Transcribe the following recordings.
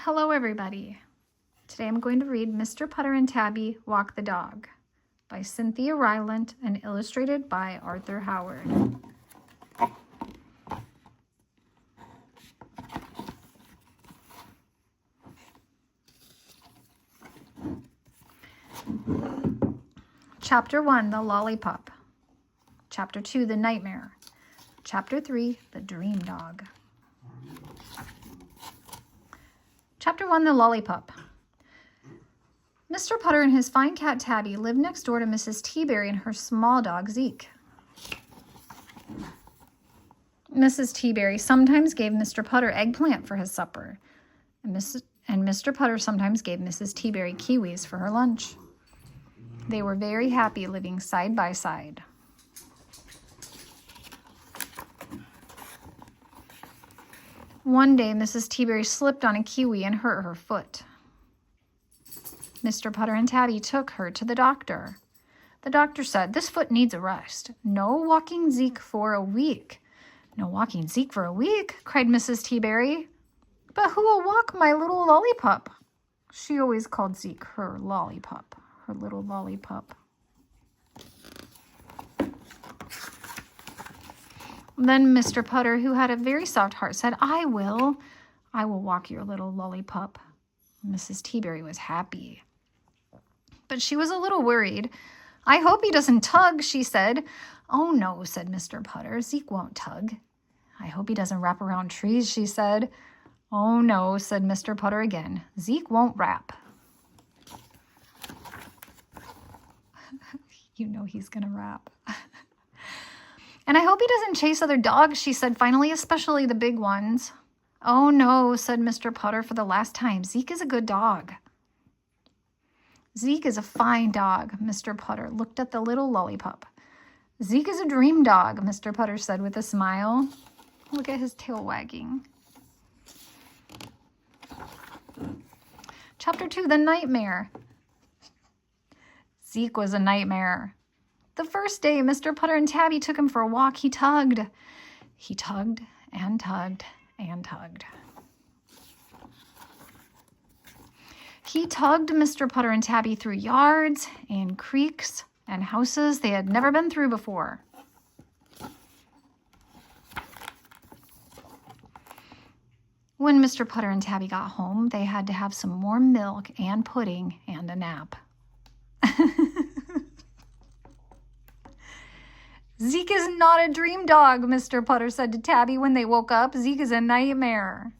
Hello everybody. Today I'm going to read Mr. Putter and Tabby Walk the Dog by Cynthia Rylant and illustrated by Arthur Howard. Chapter 1, The Lollipop. Chapter 2, The Nightmare. Chapter 3, The Dream Dog. Chapter 1, The Lollipop. Mr. Putter and his fine cat Tabby lived next door to Mrs. Teaberry and her small dog Zeke. Mrs. Teaberry sometimes gave Mr. Putter eggplant for his supper, and Mr. Putter sometimes gave Mrs. Teaberry kiwis for her lunch. They were very happy living side by side. One day, Mrs. Teaberry slipped on a kiwi and hurt her foot. Mr. Putter and Tabby took her to the doctor. The doctor said, "This foot needs a rest. No walking Zeke for a week." "No walking Zeke for a week?" cried Mrs. Teaberry. "But who will walk my little lollipop?" She always called Zeke her lollipop, her little lollipop. Then Mr. Putter, who had a very soft heart, said, I will walk your little lollipop." Mrs. Teaberry was happy, but she was a little worried. "I hope he doesn't tug," she said. "Oh, no," said Mr. Putter. "Zeke won't tug." "I hope he doesn't wrap around trees," she said. "Oh, no," said Mr. Putter again. "Zeke won't wrap." You know he's going to wrap. "And I hope he doesn't chase other dogs," she said finally, "especially the big ones." "Oh, no," said Mr. Putter for the last time. "Zeke is a good dog." "Zeke is a fine dog." Mr. Putter looked at the little lollipop. "Zeke is a dream dog," Mr. Putter said with a smile. Look at his tail wagging. Chapter 2, The Nightmare. Zeke was a nightmare. The first day Mr. Putter and Tabby took him for a walk, he tugged. He tugged and tugged and tugged. He tugged Mr. Putter and Tabby through yards and creeks and houses they had never been through before. When Mr. Putter and Tabby got home, they had to have some warm milk and pudding and a nap. "Zeke is not a dream dog," Mr. Putter said to Tabby when they woke up. "Zeke is a nightmare."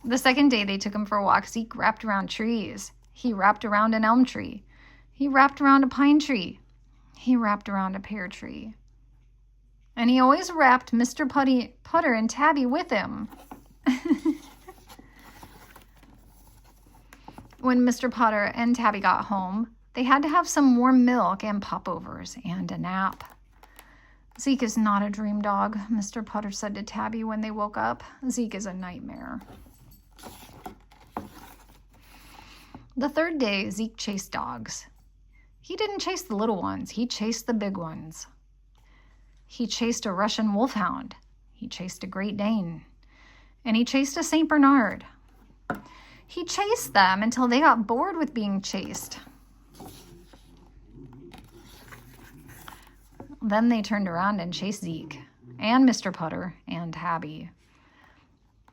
The second day they took him for a walk, Zeke wrapped around trees. He wrapped around an elm tree. He wrapped around a pine tree. He wrapped around a pear tree. And he always wrapped Mr. Putter and Tabby with him. When Mr. Putter and Tabby got home, they had to have some warm milk and popovers and a nap. "Zeke is not a dream dog," Mr. Putter said to Tabby when they woke up. "Zeke is a nightmare." The third day, Zeke chased dogs. He didn't chase the little ones. He chased the big ones. He chased a Russian wolfhound. He chased a Great Dane. And he chased a St. Bernard. He chased them until they got bored with being chased. Then they turned around and chased Zeke and Mr. Putter and Tabby.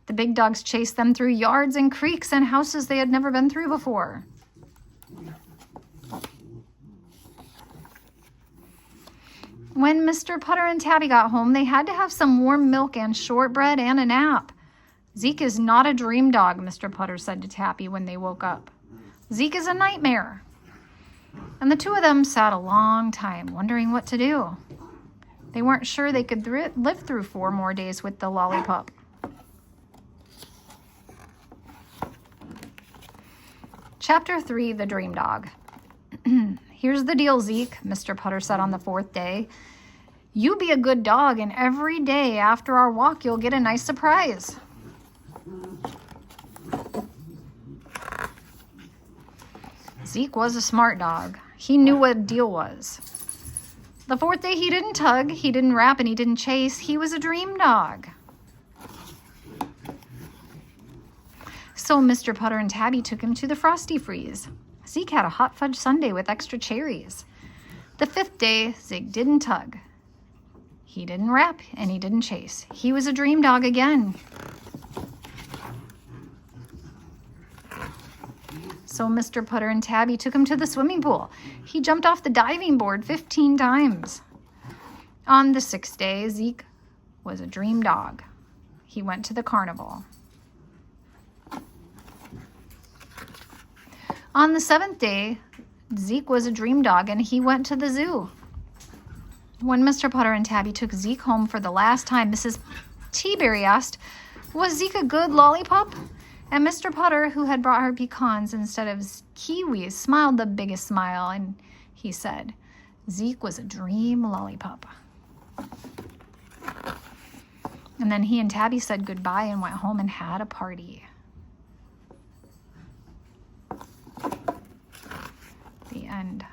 The big dogs chased them through yards and creeks and houses they had never been through before. When Mr. Putter and Tabby got home, they had to have some warm milk and shortbread and a nap. "Zeke is not a dream dog," Mr. Putter said to Tabby when they woke up. "Zeke is a nightmare." And the two of them sat a long time, wondering what to do. They weren't sure they could live through 4 more days with the lollipop. Chapter 3, The Dream Dog. "Here's the deal, Zeke," Mr. Putter said on the 4th day. "You be a good dog, and every day after our walk, you'll get a nice surprise." Zeke was a smart dog. He knew what a deal was. The 4th day, he didn't tug, he didn't wrap, and he didn't chase. He was a dream dog. So Mr. Putter and Tabby took him to the Frosty Freeze. Zeke had a hot fudge sundae with extra cherries. The 5th day, Zig didn't tug. He didn't rap, and he didn't chase. He was a dream dog again. So Mr. Putter and Tabby took him to the swimming pool. He jumped off the diving board 15 times. On the 6th day, Zeke was a dream dog. He went to the carnival. On the 7th day, Zeke was a dream dog and he went to the zoo. When Mr. Putter and Tabby took Zeke home for the last time, Mrs. Teaberry asked, "Was Zeke a good lollipop?" And Mr. Putter, who had brought her pecans instead of kiwis, smiled the biggest smile, and he said, "Zeke was a dream lollipop." And then he and Tabby said goodbye and went home and had a party. The end.